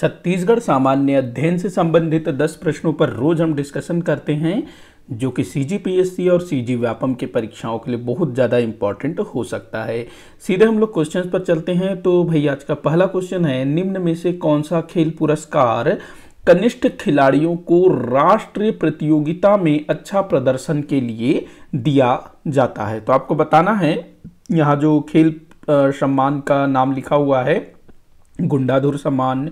छत्तीसगढ़ सामान्य अध्ययन से संबंधित 10 प्रश्नों पर रोज हम डिस्कशन करते हैं, जो कि सीजीपीएससी और सीजी व्यापम की परीक्षाओं के लिए बहुत ज़्यादा इंपॉर्टेंट हो सकता है। सीधे हम लोग क्वेश्चंस पर चलते हैं। तो भाई आज का पहला क्वेश्चन है, निम्न में से कौन सा खेल पुरस्कार कनिष्ठ खिलाड़ियों को राष्ट्रीय प्रतियोगिता में अच्छा प्रदर्शन के लिए दिया जाता है। तो आपको बताना है, यहाँ जो खेल सम्मान का नाम लिखा हुआ है, गुंडाधुर सम्मान,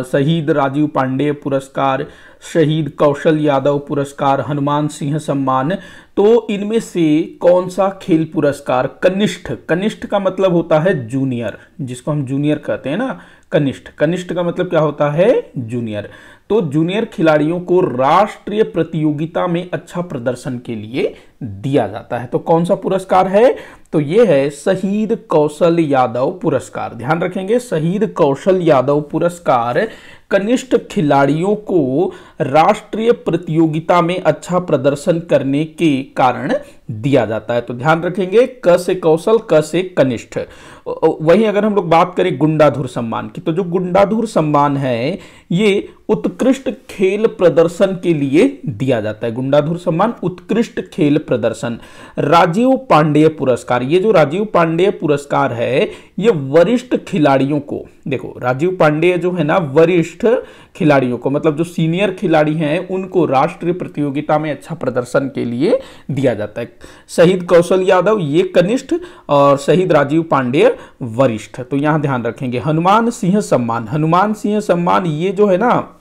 शहीद राजीव पांडेय पुरस्कार, शहीद कौशल यादव पुरस्कार, हनुमान सिंह सम्मान, तो इनमें से कौन सा खेल पुरस्कार कनिष्ठ, कनिष्ठ का मतलब होता है जूनियर, जिसको हम जूनियर कहते हैं ना, कनिष्ठ, कनिष्ठ का मतलब क्या होता है, जूनियर। तो जूनियर खिलाड़ियों को राष्ट्रीय प्रतियोगिता में अच्छा प्रदर्शन के लिए दिया जाता है। तो कौन सा पुरस्कार है, तो ये है शहीद कौशल यादव पुरस्कार। ध्यान रखेंगे, शहीद कौशल यादव पुरस्कार कनिष्ठ खिलाड़ियों को राष्ट्रीय प्रतियोगिता में अच्छा प्रदर्शन करने के कारण दिया जाता है। तो ध्यान रखेंगे, क से कौशल, क से कनिष्ठ। वहीं अगर हम लोग बात करें गुंडाधुर सम्मान की, तो जो गुंडाधुर सम्मान है ये उत्कृष्ट खेल प्रदर्शन के लिए दिया जाता है। गुंडाधुर सम्मान उत्कृष्ट खेल प्रदर्शन। राजीव पांडेय पुरस्कार, ये जो राजीव पांडेय पुरस्कार है ये वरिष्ठ खिलाड़ियों को, देखो राजीव पांडेय जो है ना, वरिष्ठ खिलाड़ियों को, मतलब जो सीनियर खिलाड़ी हैं उनको राष्ट्रीय प्रतियोगिता में अच्छा प्रदर्शन के लिए दिया जाता है। शहीद कौशल यादव ये कनिष्ठ और शहीद राजीव पांडेय वरिष्ठ। तो यहां ध्यान रखेंगे। हनुमान सिंह सम्मान, हनुमान सिंह सम्मान ये जो है ना,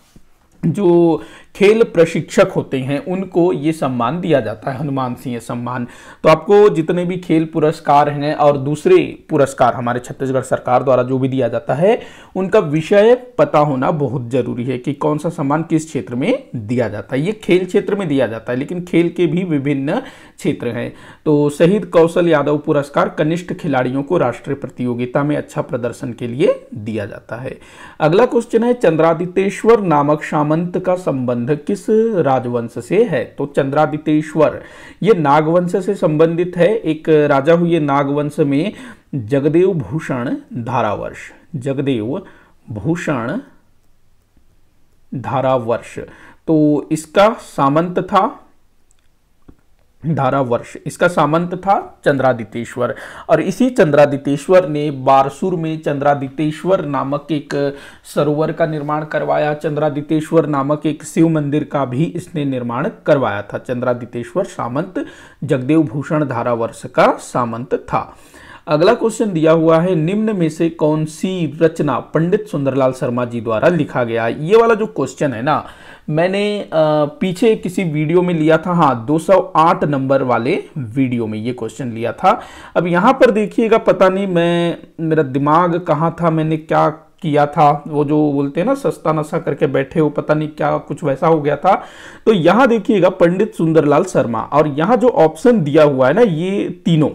जो खेल प्रशिक्षक होते हैं उनको ये सम्मान दिया जाता है, हनुमान सिंह सम्मान। तो आपको जितने भी खेल पुरस्कार हैं और दूसरे पुरस्कार हमारे छत्तीसगढ़ सरकार द्वारा जो भी दिया जाता है उनका विषय पता होना बहुत जरूरी है कि कौन सा सम्मान किस क्षेत्र में दिया जाता है। ये खेल क्षेत्र में दिया जाता है, लेकिन खेल के भी विभिन्न क्षेत्र हैं। तो शहीद कौशल यादव पुरस्कार कनिष्ठ खिलाड़ियों को राष्ट्रीय प्रतियोगिता में अच्छा प्रदर्शन के लिए दिया जाता है। अगला क्वेश्चन है, चंद्रादितेश्वर नामक सामंत का संबंध किस राजवंश से है। तो चंद्रादितेश्वर ये नागवंश से संबंधित है। एक राजा हुए नागवंश में जगदेव भूषण धारावर्ष, जगदेव भूषण धारावर्ष, तो इसका सामंत था, धारावर्ष इसका सामंत था चंद्रादितेश्वर। और इसी चंद्रादितेश्वर ने बारसूर में चंद्रादितेश्वर नामक एक सरोवर का निर्माण करवाया। चंद्रादितेश्वर नामक एक शिव मंदिर का भी इसने निर्माण करवाया था। चंद्रादितेश्वर सामंत जगदेव भूषण धारावर्ष का सामंत था। अगला क्वेश्चन दिया हुआ है, निम्न में से कौन सी रचना पंडित सुंदरलाल शर्मा जी द्वारा लिखा गया। ये वाला जो क्वेश्चन है ना, मैंने पीछे किसी वीडियो में लिया था, हाँ 208 नंबर वाले वीडियो में ये क्वेश्चन लिया था। अब यहाँ पर देखिएगा, पता नहीं मेरा दिमाग कहाँ था, मैंने क्या किया था, वो जो बोलते हैं ना सस्ता नशा करके बैठे हो, पता नहीं क्या कुछ वैसा हो गया था। तो यहाँ देखिएगा पंडित सुंदरलाल शर्मा, और यहाँ जो ऑप्शन दिया हुआ है ना, ये तीनों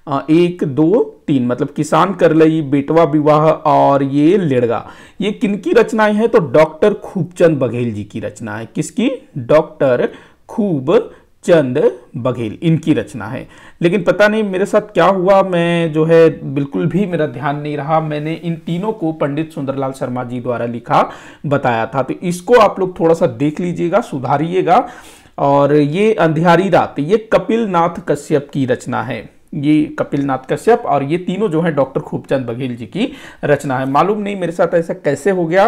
1 2 3 मतलब किसान करलई, बेटवा विवाह और ये लेड़गा, ये किनकी रचनाएं हैं। तो डॉक्टर खूबचंद बघेल जी की रचना है। किसकी, डॉक्टर खूबचंद बघेल, इनकी रचना है। लेकिन पता नहीं मेरे साथ क्या हुआ, मैं जो है बिल्कुल भी मेरा ध्यान नहीं रहा, मैंने इन तीनों को पंडित सुंदरलाल शर्मा जी द्वारा लिखा बताया था। तो इसको आप लोग थोड़ा सा देख लीजिएगा, सुधारिएगा। और ये अंधियारी रात, ये कपिल नाथ कश्यप की रचना है, ये कपिल नाथ कश्यप, और ये तीनों जो है डॉक्टर खूबचंद बघेल जी की रचना है। मालूम नहीं मेरे साथ ऐसा कैसे हो गया,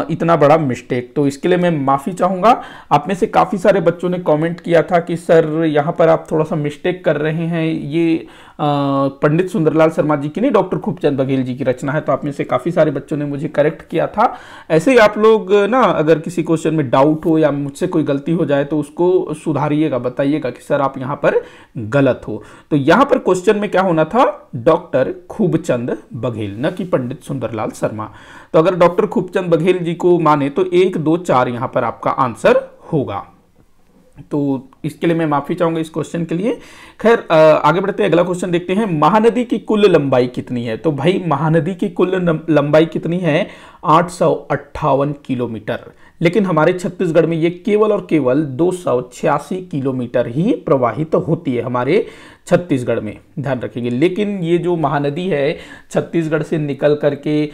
इतना बड़ा मिस्टेक, तो इसके लिए मैं माफ़ी चाहूँगा। आप में से काफ़ी सारे बच्चों ने कमेंट किया था कि सर यहाँ पर आप थोड़ा सा मिस्टेक कर रहे हैं, ये पंडित सुंदरलाल शर्मा जी की नहीं, डॉक्टर खूबचंद बघेल जी की रचना है। तो आप में से काफ़ी सारे बच्चों ने मुझे करेक्ट किया था। ऐसे ही आप लोग ना, अगर किसी क्वेश्चन में डाउट हो या मुझसे कोई गलती हो जाए तो उसको सुधारिएगा, बताइएगा कि सर आप यहाँ पर गलत हो। तो यहाँ पर क्वेश्चन में क्या होना था, डॉक्टर खूबचंद बघेल, न कि पंडित सुंदरलाल शर्मा। तो अगर डॉक्टर खूबचंद बघेल जी को माने तो 1 2 4 यहाँ पर आपका आंसर होगा। तो इसके लिए मैं माफी चाहूंगा इस क्वेश्चन के लिए। खैर आगे बढ़ते हैं, अगला क्वेश्चन देखते हैं, महानदी की कुल लंबाई कितनी है। तो भाई महानदी की कुल लंबाई कितनी है, 858 किलोमीटर। लेकिन हमारे छत्तीसगढ़ में ये केवल और केवल 286 किलोमीटर ही प्रवाहित होती है हमारे छत्तीसगढ़ में, ध्यान रखेंगे। लेकिन ये जो महानदी है छत्तीसगढ़ से निकल करके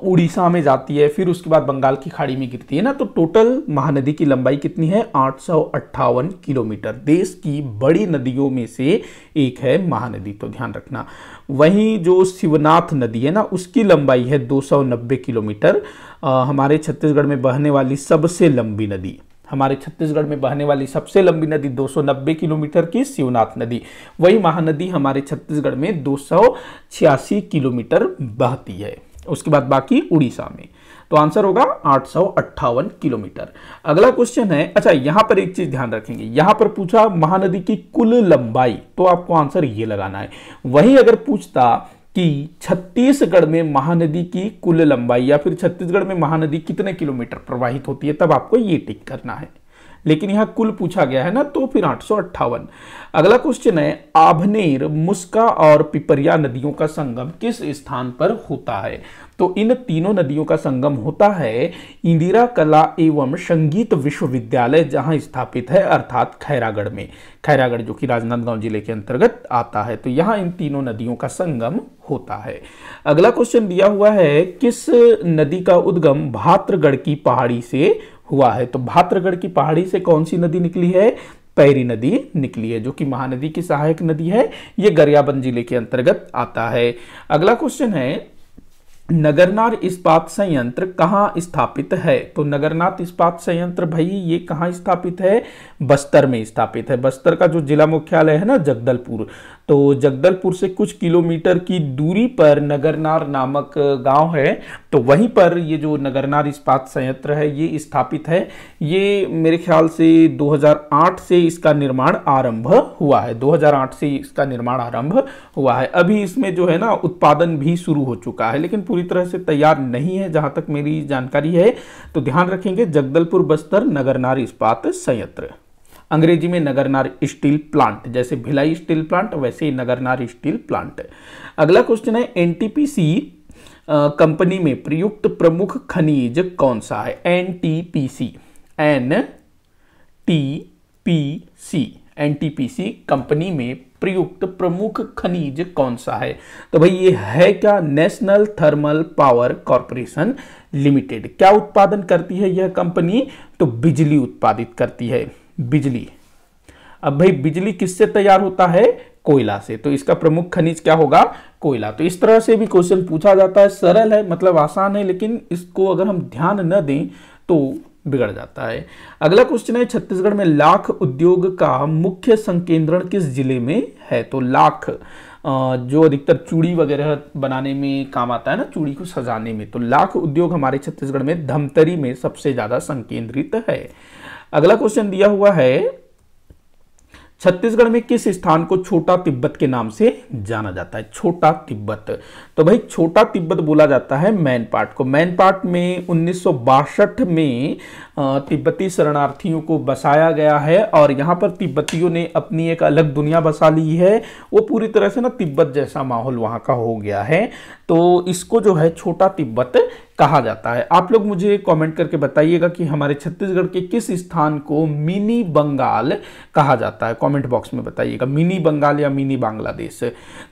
उड़ीसा में जाती है, फिर उसके बाद बंगाल की खाड़ी में गिरती है ना, तो टोटल महानदी की लंबाई कितनी है? 858 किलोमीटर। देश की बड़ी नदियों में से एक है महानदी, तो ध्यान रखना। वहीं जो शिवनाथ नदी है ना, उसकी लंबाई है 290 किलोमीटर। हमारे छत्तीसगढ़ में बहने वाली सबसे लंबी नदी, हमारे छत्तीसगढ़ में बहने वाली सबसे लंबी नदी 290 किलोमीटर की शिवनाथ नदी। वही महानदी हमारे छत्तीसगढ़ में 286 किलोमीटर बहती है। उसके बाद बाकी उड़ीसा में। तो आंसर होगा 858 किलोमीटर। अगला क्वेश्चन है, अच्छा यहां पर एक चीज ध्यान रखेंगे, यहां पर पूछा महानदी की कुल लंबाई, तो आपको आंसर ये लगाना है। वहीं अगर पूछता कि छत्तीसगढ़ में महानदी की कुल लंबाई या फिर छत्तीसगढ़ में महानदी कितने किलोमीटर प्रवाहित होती है, तब आपको ये टिक करना है। लेकिन यहां कुल पूछा गया है ना, तो फिर 858। अगला क्वेश्चन है, आभनेर, मुस्का और पिपरिया नदियों का संगम किस स्थान पर होता है? तो इन तीनों नदियों का संगम होता है इंदिरा कला एवं संगीत विश्वविद्यालय, जहां स्थापित है, अर्थात खैरागढ़ में। खैरागढ़ जो कि राजनांदगांव जिले के अंतर्गत आता है, तो यहां इन तीनों नदियों का संगम होता है। अगला क्वेश्चन दिया हुआ है, किस नदी का उद्गम भाद्रगढ़ की पहाड़ी से हुआ है? तो भाद्रगढ़ की पहाड़ी से कौन सी नदी निकली है? पैरी नदी निकली है, जो कि महानदी की सहायक नदी है। यह गरियाबंद जिले के अंतर्गत आता है। अगला क्वेश्चन है, नगरनार इस्पात संयंत्र कहाँ स्थापित है? तो नगरनार इस्पात संयंत्र भाई ये कहाँ स्थापित है? बस्तर में स्थापित है। बस्तर का जो जिला मुख्यालय है ना जगदलपुर, तो जगदलपुर से कुछ किलोमीटर की दूरी पर नगरनार नामक गांव है, तो वहीं पर ये जो नगरनार इस्पात संयंत्र है ये स्थापित है। ये मेरे ख्याल से 2008 से इसका निर्माण आरंभ हुआ है। 2008 से इसका निर्माण आरंभ हुआ है। अभी इसमें जो है ना उत्पादन भी शुरू हो चुका है, लेकिन पूरी तरह से तैयार नहीं है जहां तक मेरी जानकारी है। तो ध्यान रखेंगे, जगदलपुर बस्तर नगरनार इस्पात संयंत्र, अंग्रेजी में नगरनार स्टील प्लांट, जैसे भिलाई स्टील प्लांट वैसे ही नगरनार स्टील प्लांट। अगला क्वेश्चन है, एनटीपीसी कंपनी में प्रयुक्त प्रमुख खनिज कौन सा है? एनटीपीसी, एनटीपीसी कंपनी में प्रयुक्त प्रमुख खनिज कौन सा है? तो भाई ये है क्या? National thermal power corporation limited. क्या उत्पादन करती है यह कंपनी? तो बिजली उत्पादित करती है, बिजली। अब भाई बिजली किससे तैयार होता है? कोयला से। तो इसका प्रमुख खनिज क्या होगा? कोयला। तो इस तरह से भी क्वेश्चन पूछा जाता है। सरल है, मतलब आसान है, लेकिन इसको अगर हम ध्यान न दें तो बिगड़ जाता है। अगला क्वेश्चन है, छत्तीसगढ़ में लाख उद्योग का मुख्य संकेंद्रण किस जिले में है? तो लाख जो अधिकतर चूड़ी वगैरह बनाने में काम आता है ना, चूड़ी को सजाने में, तो लाख उद्योग हमारे छत्तीसगढ़ में धमतरी में सबसे ज्यादा संकेंद्रित है। अगला क्वेश्चन दिया हुआ है, छत्तीसगढ़ में किस स्थान को छोटा तिब्बत के नाम से जाना जाता है? छोटा तिब्बत। तो भाई छोटा तिब्बत बोला जाता है मैनपाट को। मैनपाट में 1962 में तिब्बती शरणार्थियों को बसाया गया है, और यहाँ पर तिब्बतियों ने अपनी एक अलग दुनिया बसा ली है। वो पूरी तरह से ना तिब्बत जैसा माहौल वहाँ का हो गया है, तो इसको जो है छोटा तिब्बत कहा जाता है। आप लोग मुझे कमेंट करके बताइएगा कि हमारे छत्तीसगढ़ के किस स्थान को मिनी बंगाल कहा जाता है। कमेंट बॉक्स में बताइएगा, मिनी बंगाल या मिनी बांग्लादेश।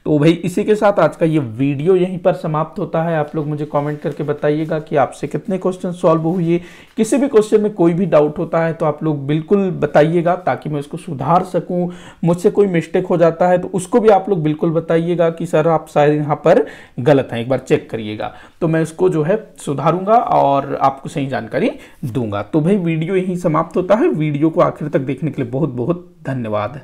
तो भाई इसी के साथ आज का ये वीडियो यहीं पर समाप्त होता है। आप लोग मुझे कमेंट करके बताइएगा कि आपसे कितने क्वेश्चन सॉल्व हुए। किसी भी क्वेश्चन में कोई भी डाउट होता है तो आप लोग बिल्कुल बताइएगा, ताकि मैं उसको सुधार सकूं। मुझसे कोई मिस्टेक हो जाता है तो उसको भी आप लोग बिल्कुल बताइएगा कि सर आप शायद यहाँ पर गलत हैं, एक बार चेक करिएगा, तो मैं उसको जो है सुधारूंगा और आपको सही जानकारी दूंगा। तो भाई वीडियो यहीं समाप्त होता है। वीडियो को आखिर तक देखने के लिए बहुत बहुत धन्यवाद।